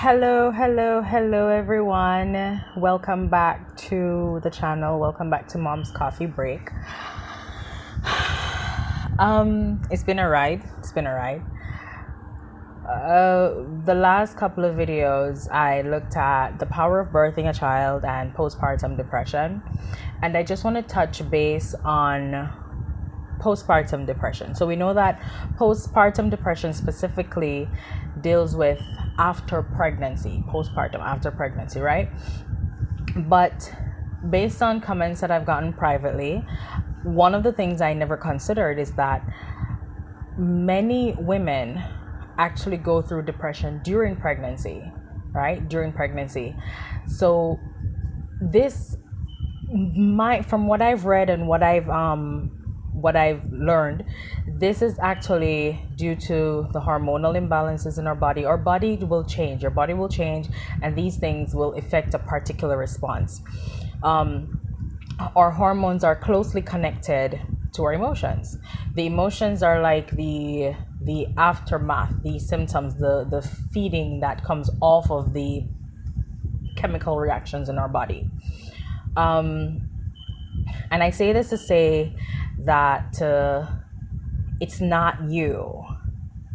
Hello, everyone. Welcome back to the channel. Welcome back to Mom's Coffee Break. It's been a ride. The last couple of videos, I looked at the power of birthing a child and postpartum depression, and I just want to touch base on postpartum depression. So we know that postpartum depression specifically deals with after pregnancy, postpartum after pregnancy, right? But based on comments that I've gotten privately, one of the things I never considered is that many women actually go through depression during pregnancy, right? During pregnancy. So this might, from what I've read and what I've learned, this is actually due to the hormonal imbalances in our body. Our body will change, and these things will affect a particular response. Our hormones are closely connected to our emotions. The emotions are like the aftermath, the symptoms, the feeding that comes off of the chemical reactions in our body. And I say this to say that it's not you.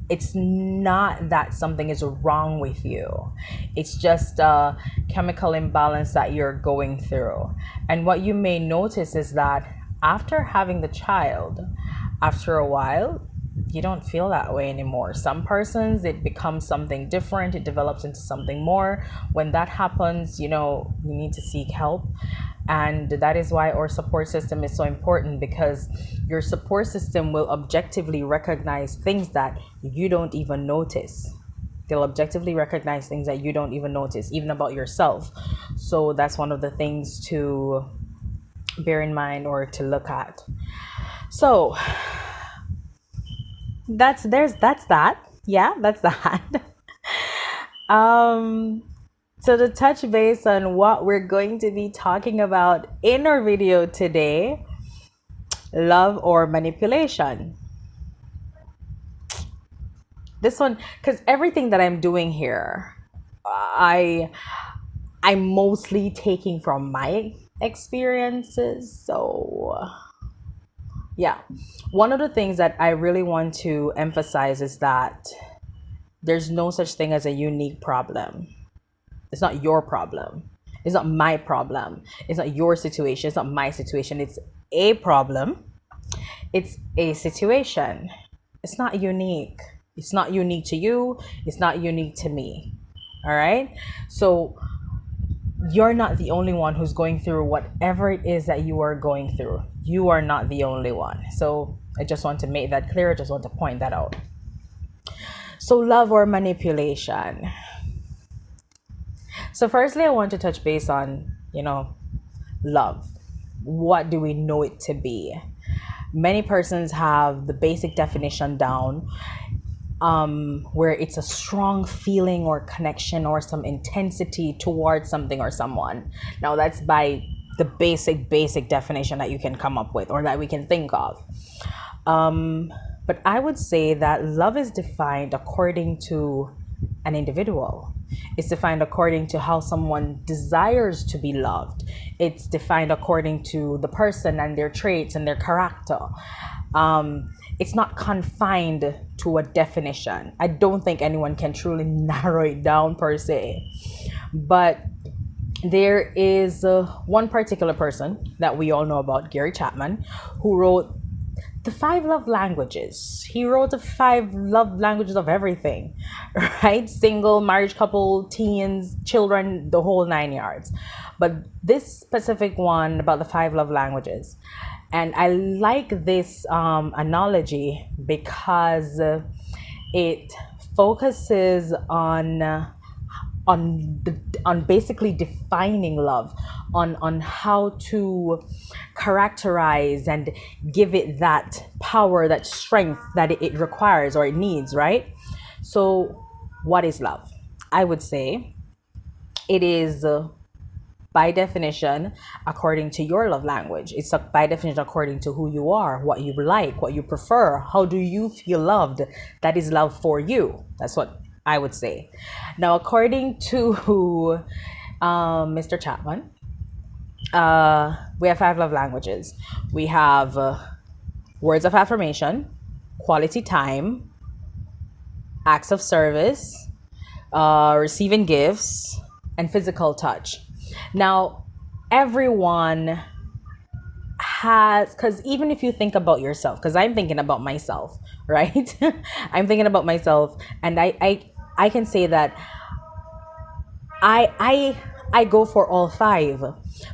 It's not that something is wrong with you. It's just a chemical imbalance that you're going through. And what you may notice is that after having the child, after a while, you don't feel that way anymore. Some persons, it becomes something different. It develops into something more. When that happens, you need to seek help. And that is why our support system is so important, because your support system will objectively recognize things that you don't even notice. They'll objectively recognize things that you don't even notice, even about yourself. So that's one of the things to bear in mind or to look at. So that's that. Yeah, that's that. So to touch base on what we're going to be talking about in our video today, love or manipulation. This one, because everything that I'm doing here, I'm mostly taking from my experiences. So yeah, one of the things that I really want to emphasize is that there's no such thing as a unique problem. It's not your problem. It's not my problem. It's not your situation. It's not my situation. It's a problem. It's a situation. It's not unique. It's not unique to you. It's not unique to me. All right? So you're not the only one who's going through whatever it is that you are going through. You are not the only one. So I just want to make that clear. I just want to point that out. So love or manipulation. So firstly, I want to touch base on, love. What do we know it to be? Many persons have the basic definition down, where it's a strong feeling or connection or some intensity towards something or someone. Now that's by the basic definition that you can come up with or that we can think of. But I would say that love is defined according to an individual. It's defined according to how someone desires to be loved. It's defined according to the person and their traits and their character. It's not confined to a definition. I don't think anyone can truly narrow it down per se. But there is one particular person that we all know about, Gary Chapman, who wrote the 5 love languages. He wrote the 5 love languages of everything, right? Single, marriage couple, teens, children, the whole 9 yards. But this specific one about the 5 love languages, and I like this analogy because it focuses on basically defining love, on how to characterize and give it that power, that strength that it requires or it needs, right? So what is love? I would say it is by definition according to your love language. It's by definition according to who you are, what you like, what you prefer, how do you feel loved. That is love for you. That's what I would say. Now, according to Mr. Chapman, we have five love languages. We have words of affirmation, quality time, acts of service, receiving gifts, and physical touch. Now, everyone has, because even if you think about yourself, because I'm thinking about myself, right? I'm thinking about myself, and I can say that I go for all five.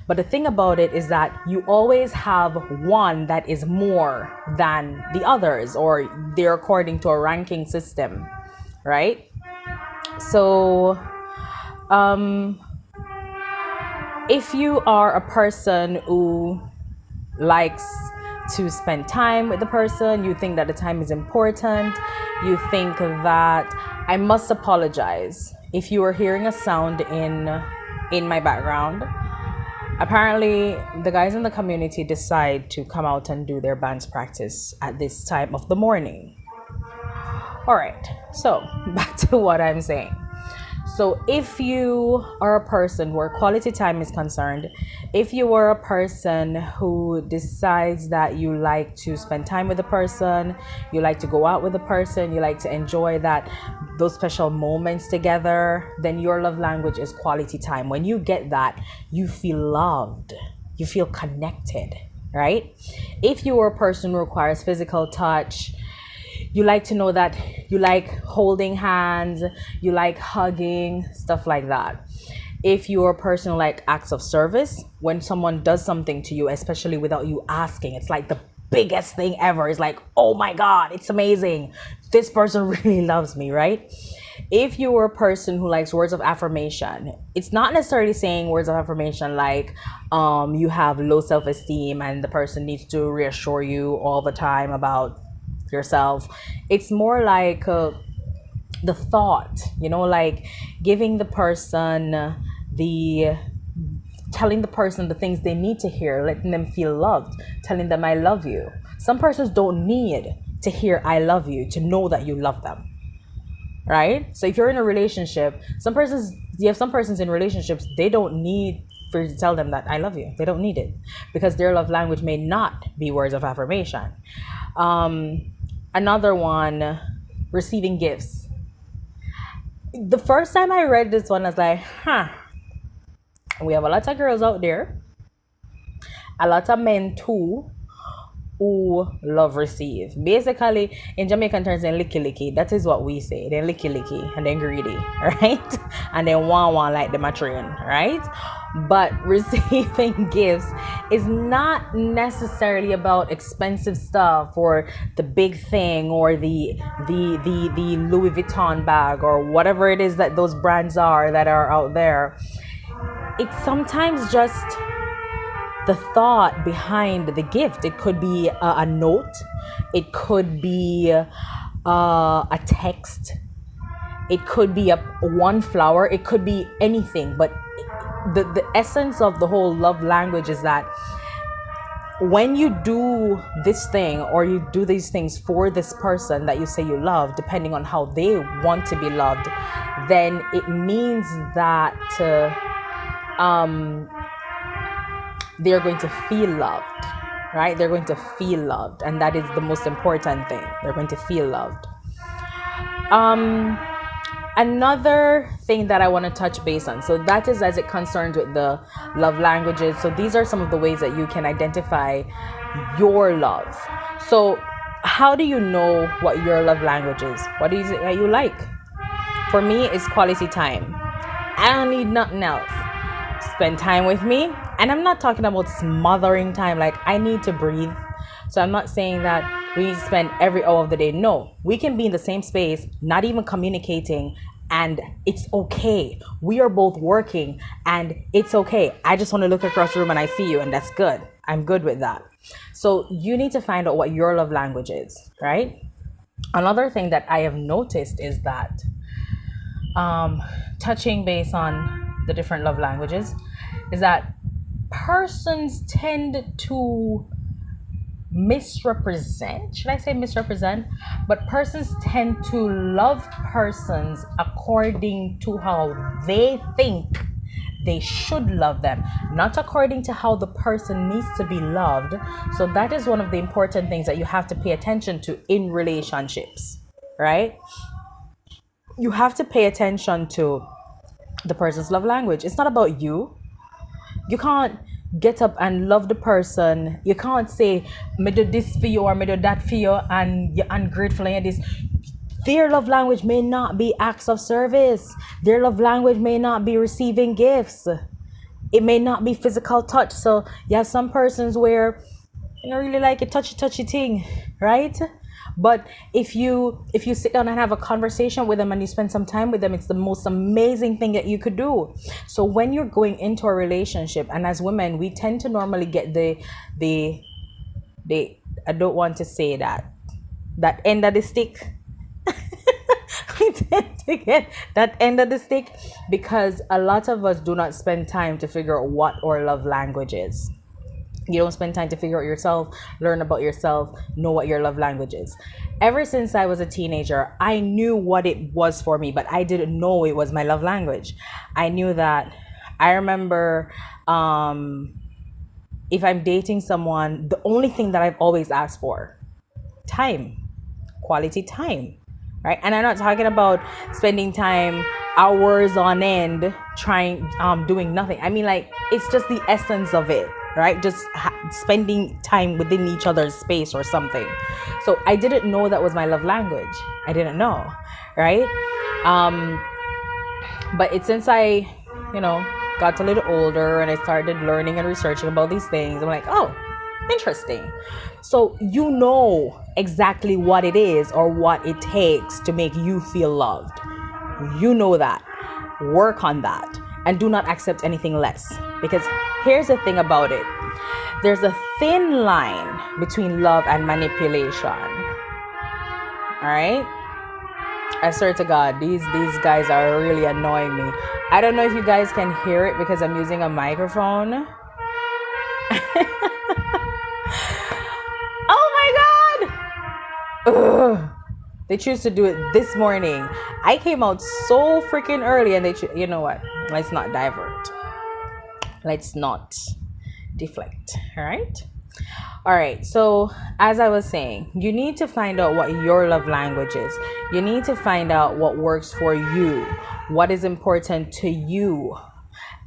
But the thing about it is that you always have one that is more than the others, or they're according to a ranking system, right? So, um, if you are a person who likes to spend time with the person, you think that the time is important, you think that I must apologize if you are hearing a sound in my background. Apparently, the guys in the community decide to come out and do their band's practice at this time of the morning. All right, so back to what I'm saying. So, if you are a person where quality time is concerned, if you are a person who decides that you like to spend time with a person, you like to go out with a person, you like to enjoy those special moments together, then your love language is quality time. When you get that, you feel loved, you feel connected, right? If you are a person who requires physical touch, you like to know that you like holding hands, you like hugging, stuff like that. If you're a person who like acts of service, when someone does something to you, especially without you asking, it's like the biggest thing ever. It's like, oh my God, it's amazing. This person really loves me, right? If you are a person who likes words of affirmation, it's not necessarily saying words of affirmation like you have low self-esteem and the person needs to reassure you all the time about yourself. It's more like the thought, like giving the person the telling the person the things they need to hear, letting them feel loved, telling them I love you. Some persons don't need to hear I love you to know that you love them, right? So if you're in a relationship, you have some persons in relationships, they don't need for you to tell them that I love you. They don't need it because their love language may not be words of affirmation. Another one, receiving gifts. The first time I read this one, I was like, we have a lot of girls out there, a lot of men too, who love receive. Basically, in Jamaican terms, they licky licky. That is what we say. They licky licky and then greedy, right? And then one like the matrion, right? But receiving gifts is not necessarily about expensive stuff or the big thing or the Louis Vuitton bag or whatever it is that those brands are that are out there. It's sometimes just the thought behind the gift. It could be a note, it could be a text, it could be one flower, it could be anything. But the essence of the whole love language is that when you do this thing or you do these things for this person that you say you love, depending on how they want to be loved, then it means that they're going to feel loved, right? They're going to feel loved, and that is the most important thing. They're going to feel loved. Another thing that I want to touch base on, so that is as it concerns with the love languages. So these are some of the ways that you can identify your love. So how do you know what your love language is? What is it that you like? For me, it's quality time. I don't need nothing else. Spend time with me. And I'm not talking about smothering time, like I need to breathe. So I'm not saying that we need to spend every hour of the day. No, we can be in the same space, not even communicating, and it's okay. We are both working and it's okay. I just want to look across the room and I see you, and that's good. I'm good with that. So you need to find out what your love language is, right? Another thing that I have noticed is that touching base on the different love languages is that persons tend to misrepresent, should I say misrepresent, but persons tend to love persons according to how they think they should love them, not according to how the person needs to be loved. So that is one of the important things that you have to pay attention to in relationships, right? You have to pay attention to the person's love language. It's not about you. You can't get up and love the person. You can't say, me do this for you or me do that for you, and you're ungrateful and this. Their love language may not be acts of service. Their love language may not be receiving gifts. It may not be physical touch. So you have some persons where you don't really like a touchy thing, right? But if you sit down and have a conversation with them and you spend some time with them, it's the most amazing thing that you could do. So when you're going into a relationship, and as women, we tend to normally get the I don't want to say that end of the stick. We tend to get that end of the stick because a lot of us do not spend time to figure out what our love language is. You don't spend time to figure out yourself, learn about yourself, know what your love language is. Ever since I was a teenager, I knew what it was for me, but I didn't know it was my love language. I knew that. I remember if I'm dating someone, the only thing that I've always asked for, time, quality time, right? And I'm not talking about spending time hours on end trying doing nothing. I mean, like, it's just the essence of it, right? Just spending time within each other's space or something. So I didn't know that was my love language. I didn't know, right? But it's since I, you know, got a little older and I started learning and researching about these things, I'm like, oh, interesting. So you know exactly what it is or what it takes to make you feel loved. You know that. Work on that and do not accept anything less. Because here's the thing about it. There's a thin line between love and manipulation. All right? I swear to God, these guys are really annoying me. I don't know if you guys can hear it because I'm using a microphone. Oh my God! Ugh. They choose to do it this morning. I came out so freaking early and you know what? Let's not divert. Let's not deflect. All right, so as I was saying, you need to find out what your love language is. You need to find out what works for you, what is important to you.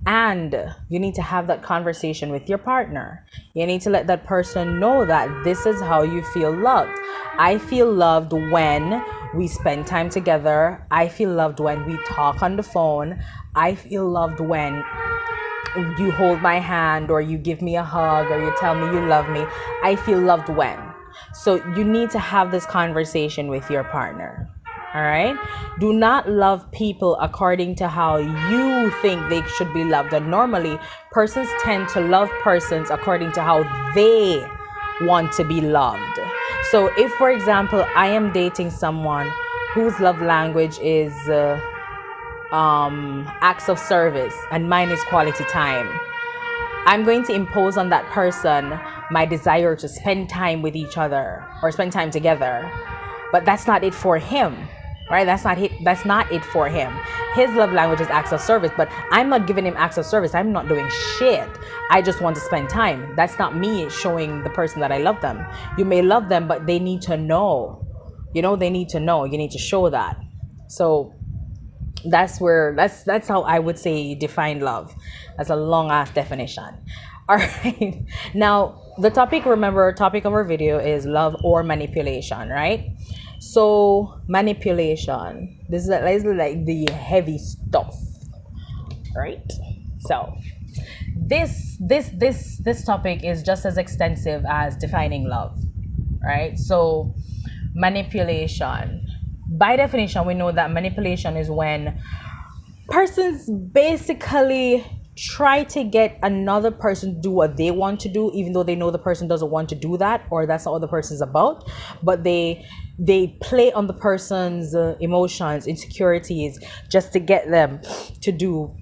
And you need to have that conversation with your partner. You need to let that person know that this is how you feel loved. I feel loved when we spend time together. I feel loved when we talk on the phone. I feel loved when you hold my hand or you give me a hug or you tell me you love me. I feel loved when. So you need to have this conversation with your partner. All right. Do not love people according to how you think they should be loved. And normally, persons tend to love persons according to how they want to be loved. So if, for example, I am dating someone whose love language is acts of service and mine is quality time, I'm going to impose on that person my desire to spend time with each other or spend time together. But that's not it for him, right? That's not it for him. His love language is acts of service, but I'm not giving him acts of service. I'm not doing shit. I just want to spend time. That's not me showing the person that I love them. You may love them, but they need to know. They need to know. You need to show that. So that's how I would say define love. That's a long ass definition. All right. Now, the topic of our video is love or manipulation, right? So manipulation, this is like the heavy stuff, right? So this topic is just as extensive as defining love, right? So manipulation, by definition, we know that manipulation is when persons basically try to get another person to do what they want to do, even though they know the person doesn't want to do that, or that's not what the person's about. But they play on the person's emotions, insecurities, just to get them to do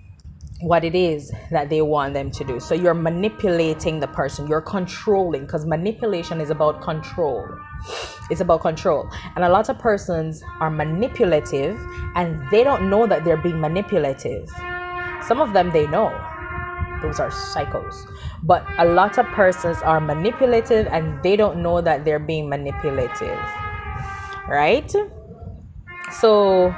what it is that they want them to do. So you're manipulating the person, you're controlling, because manipulation is about control. It's about control. And a lot of persons are manipulative and they don't know that they're being manipulative. Some of them they know. Those are psychos. But a lot of persons are manipulative and they don't know that they're being manipulative. Right? So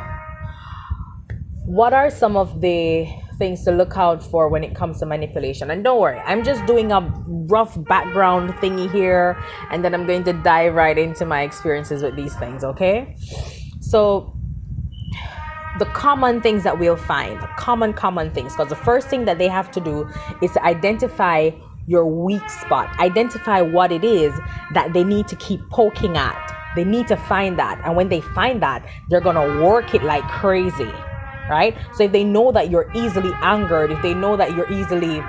what are some of the things to look out for when it comes to manipulation? And don't worry, I'm just doing a rough background thingy here, and then I'm going to dive right into my experiences with these things, okay? So the common things that we'll find, common things, because the first thing that they have to do is to identify your weak spot, identify what it is that they need to keep poking at. They need to find that, and when they find that, they're gonna work it like crazy, right? So if they know that you're easily angered, if they know that you're easily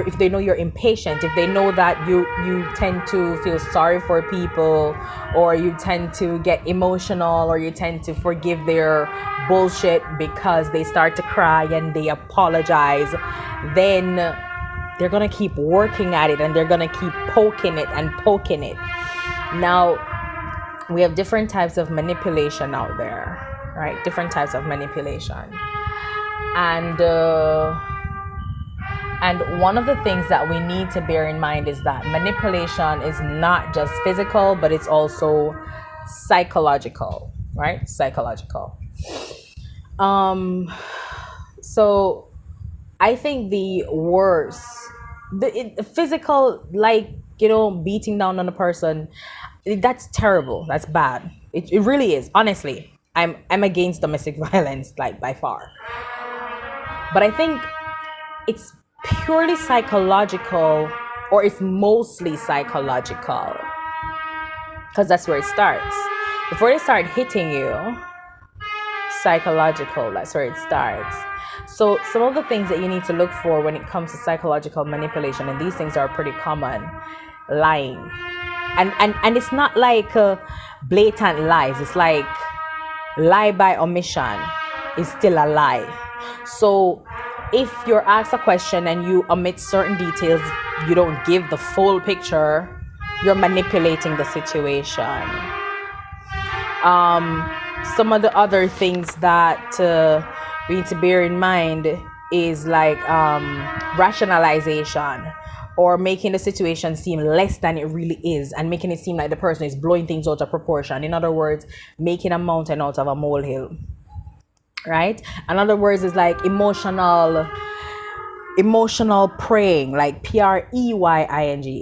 if they know you're impatient, if they know that you tend to feel sorry for people, or you tend to get emotional, or you tend to forgive their bullshit because they start to cry and they apologize, then they're gonna keep working at it and they're gonna keep poking it and poking it. Now, we have different types of manipulation out there, right? Different types of manipulation. And one of the things that we need to bear in mind is that manipulation is not just physical, but it's also psychological, right? Psychological. So I think the worst, the physical, like, beating down on a person, that's terrible. That's bad. It really is. Honestly, I'm against domestic violence, like, by far. But I think it's purely psychological, or it's mostly psychological, because that's where it starts. Before they start hitting you, psychological, that's where it starts. So some of the things that you need to look for when it comes to psychological manipulation, and these things are pretty common: lying. And it's not like blatant lies. It's like lie by omission is still a lie. So if you're asked a question and you omit certain details, you don't give the full picture, you're manipulating the situation. Some of the other things that we need to bear in mind is like rationalization, or making the situation seem less than it really is, and making it seem like the person is blowing things out of proportion. In other words, making a mountain out of a molehill, right? In other words, is like emotional preying, like preying,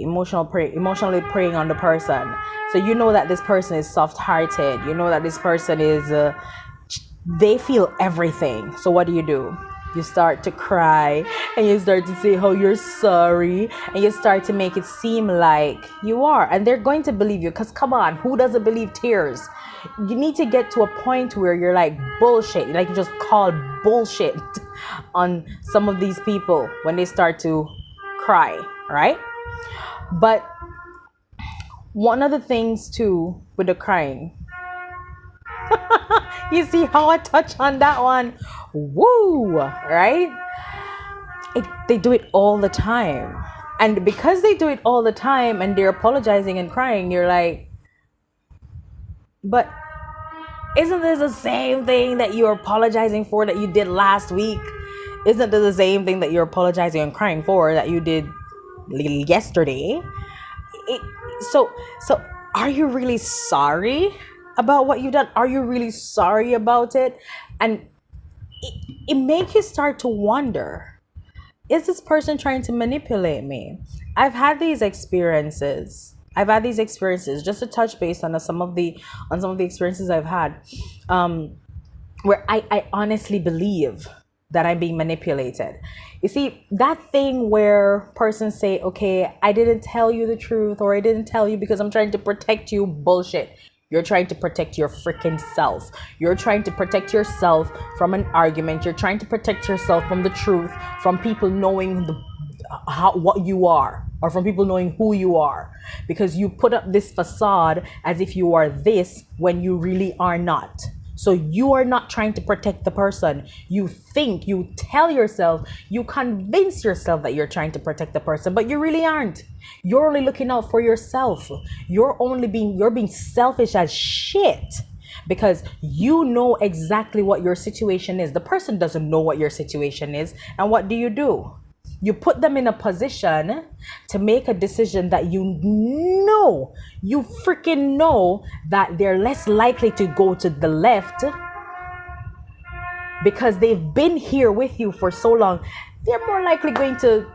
emotionally preying on the person. So you know that this person is soft-hearted, you know that this person is they feel everything. So what do? You start to cry and you start to say how you're sorry, and you start to make it seem like you are, and they're going to believe you, because come on, who doesn't believe tears? You need to get to a point where you're like, bullshit, like you just call bullshit on some of these people when they start to cry, right? But one of the things too with the crying, you see how I touch on that one? Woo! Right? They do it all the time. And because they do it all the time and they're apologizing and crying, you're like, but isn't this the same thing that you're apologizing for that you did last week? Isn't this the same thing that you're apologizing and crying for that you did yesterday? So are you really sorry about what you've done? Are you really sorry about it? And it makes you start to wonder, is this person trying to manipulate me? I've had these experiences. Just to touch base on some of the experiences I've had, where I honestly believe that I'm being manipulated. You see, that thing where persons say, okay, I didn't tell you the truth, or I didn't tell you because I'm trying to protect you, bullshit. You're trying to protect your freaking self. You're trying to protect yourself from an argument. You're trying to protect yourself from the truth, from people knowing what you are, or from people knowing who you are, because you put up this facade as if you are this when you really are not. So you are not trying to protect the person. You think, you tell yourself, you convince yourself that you're trying to protect the person, but you really aren't. You're only looking out for yourself. You're being selfish as shit because you know exactly what your situation is. The person doesn't know what your situation is. And what do? You put them in a position to make a decision that you freaking know that they're less likely to go to the left because they've been here with you for so long. They're more likely going to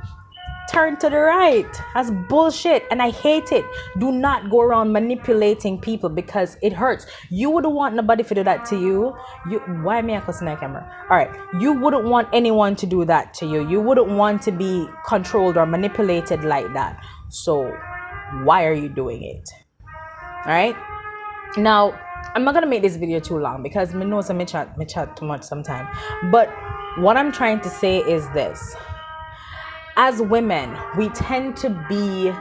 turn to the right. That's bullshit and I hate it. Do not go around manipulating people because it hurts. You wouldn't want nobody to do that to you. Why me I cussing that camera? All right, you wouldn't want anyone to do that to you. You wouldn't want to be controlled or manipulated like that. So why are you doing it? All right, now I'm not gonna make this video too long because me know some me chat too much sometimes. But what I'm trying to say is this: as women, we tend to be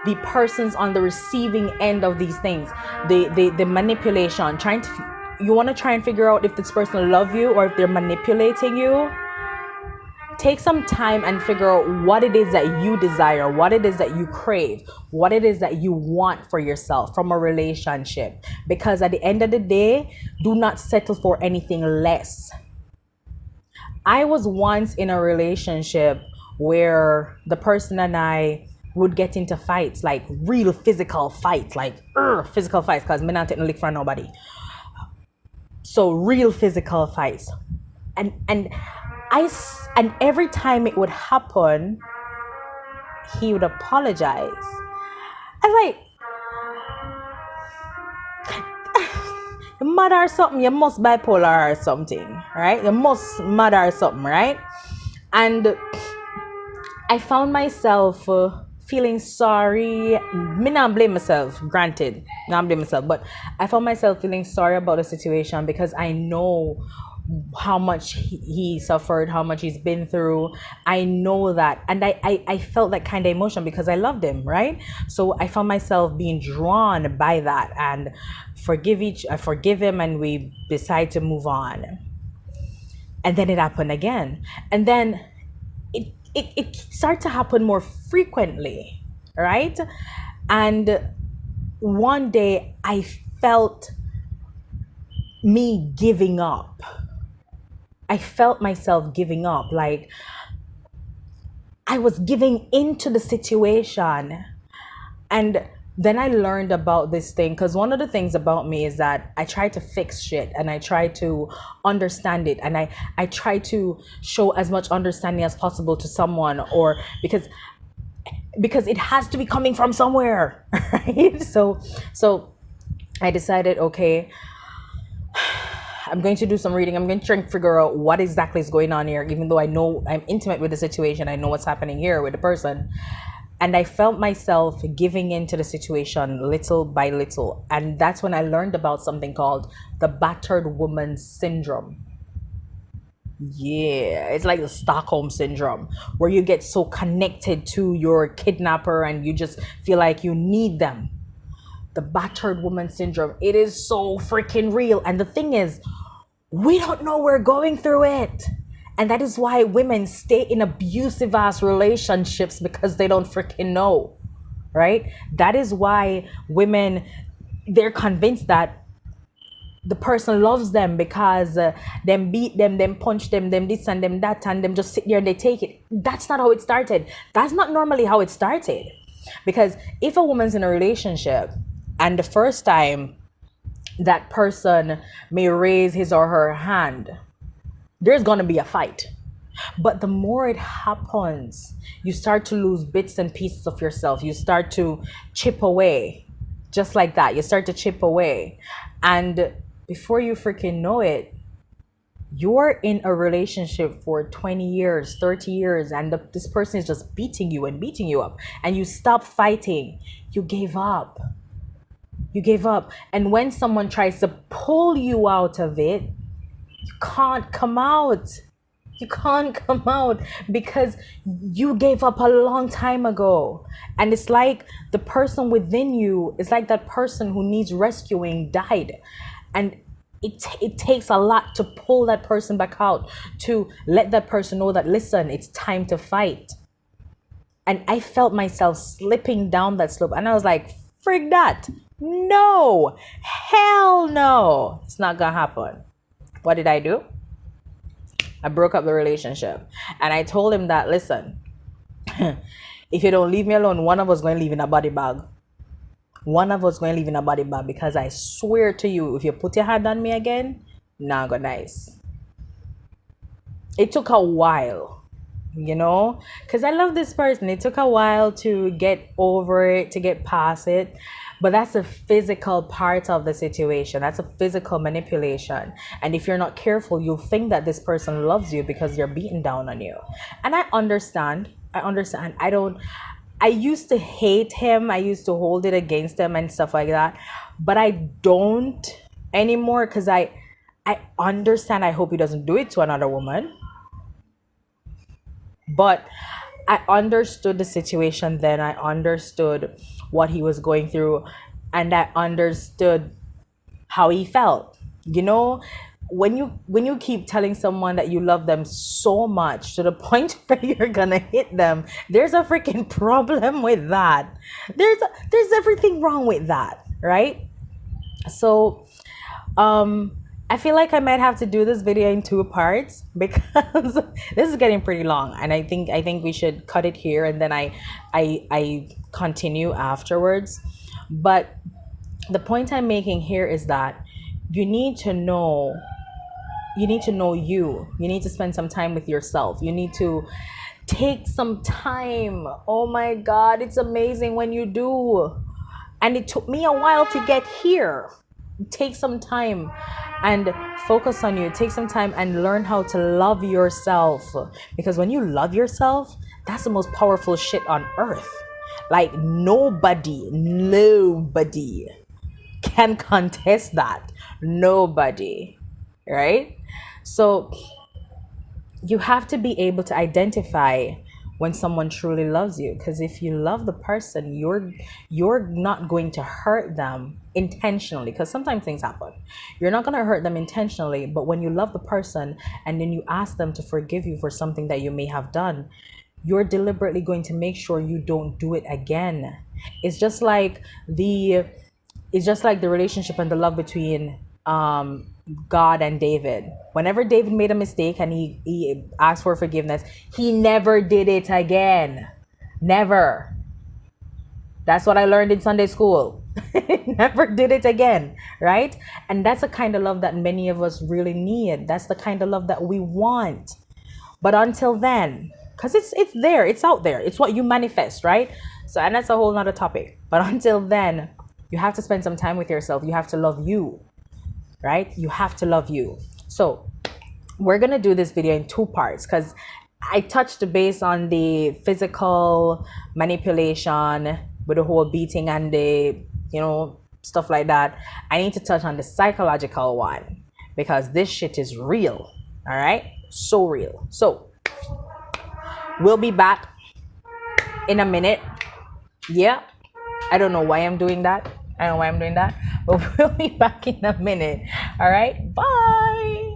the persons on the receiving end of these things, the manipulation, you want to try and figure out if this person love you or if they're manipulating you. Take some time and figure out what it is that you desire, what it is that you crave, what it is that you want for yourself from a relationship. Because at the end of the day, do not settle for anything less. I was once in a relationship where the person and I would get into fights, like real physical fights, like physical fights, because me not taking a lick from nobody. So real physical fights, and every time it would happen, he would apologize. I was like, you're mad or something, you must bipolar or something, right? You must mad or something, right? And I found myself feeling sorry. Me not blame myself, granted, not blame myself, but I found myself feeling sorry about the situation because I know how much he suffered, how much he's been through. I know that, and I felt that kind of emotion because I loved him, right? So I found myself being drawn by that and I forgive him, and we decide to move on. And then it happened again, and then it started to happen more frequently, right? And one day I felt me giving up. I felt myself giving up. Like I was giving into the situation. And then I learned about this thing because one of the things about me is that I try to fix shit and I try to understand it, and I try to show as much understanding as possible to someone, or because it has to be coming from somewhere, right? So I decided, okay, I'm going to do some reading. I'm going to try and figure out what exactly is going on here, even though I know I'm intimate with the situation. I know what's happening here with the person. And I felt myself giving into the situation little by little. And that's when I learned about something called the battered woman syndrome. Yeah, it's like the Stockholm syndrome, where you get so connected to your kidnapper and you just feel like you need them. The battered woman syndrome. It is so freaking real. And the thing is, we don't know we're going through it. And that is why women stay in abusive ass relationships, because they don't freaking know, right? That is why women, they're convinced that the person loves them because them beat them, them punch them, them this and them that, and them just sit there and they take it. That's not how it started. That's not normally how it started. Because if a woman's in a relationship and the first time that person may raise his or her hand, there's going to be a fight. But the more it happens, you start to lose bits and pieces of yourself. You start to chip away. Just like that. You start to chip away. And before you freaking know it, you're in a relationship for 20 years, 30 years, and this person is just beating you and beating you up. And you stop fighting. You gave up. You gave up. And when someone tries to pull you out of it, you can't come out. You can't come out because you gave up a long time ago. And it's like the person within you, it's like that person who needs rescuing died. And it takes a lot to pull that person back out, to let that person know that, listen, it's time to fight. And I felt myself slipping down that slope. And I was like, frig that. No, hell no. It's not gonna happen. What did I do? I broke up the relationship. And I told him that, listen, if you don't leave me alone, one of us going to leave in a body bag. One of us going to leave in a body bag, because I swear to you, if you put your hand on me again, nah, go nice. It took a while, because I love this person. It took a while to get over it, to get past it. But that's a physical part of the situation. That's a physical manipulation. And if you're not careful, you'll think that this person loves you because they're beating down on you. And I understand. I used to hate him. I used to hold it against him and stuff like that. But I don't anymore, because I understand. I hope he doesn't do it to another woman. But I understood the situation then. I understood what he was going through, and I understood how he felt. When you keep telling someone that you love them so much to the point where you're gonna hit them, there's a freaking problem with that. There's everything wrong with that, right? So I feel like I might have to do this video in two parts, because this is getting pretty long, and I think we should cut it here, and then I continue afterwards. But the point I'm making here is that you need to know you. You need to spend some time with yourself. You need to take some time. Oh my God, it's amazing when you do. And it took me a while to get here. Take some time and focus on you. Take some time and learn how to love yourself, because when you love yourself, that's the most powerful shit on earth. Like nobody can contest that. Nobody, right? So you have to be able to identify when someone truly loves you, because if you love the person, you're not going to hurt them intentionally, because sometimes things happen. You're not going to hurt them intentionally, but when you love the person and then you ask them to forgive you for something that you may have done, you're deliberately going to make sure you don't do it again. It's just like the relationship and the love between God and David. Whenever David made a mistake and he asked for forgiveness, he never did it again. Never. That's what I learned in Sunday school. Never did it again, right? And that's the kind of love that many of us really need. That's the kind of love that we want. But until then, because it's there, it's out there, it's what you manifest, right? So, and that's a whole nother topic. But until then, you have to spend some time with yourself. You have to love you, right? You have to love you. So we're gonna do this video in two parts, because I touched base on the physical manipulation with the whole beating and the stuff like that. I need to touch on the psychological one, because this shit is real. All right, so real. So we'll be back in a minute. Yeah, I don't know why I'm doing that. But we'll be back in a minute. All right, bye.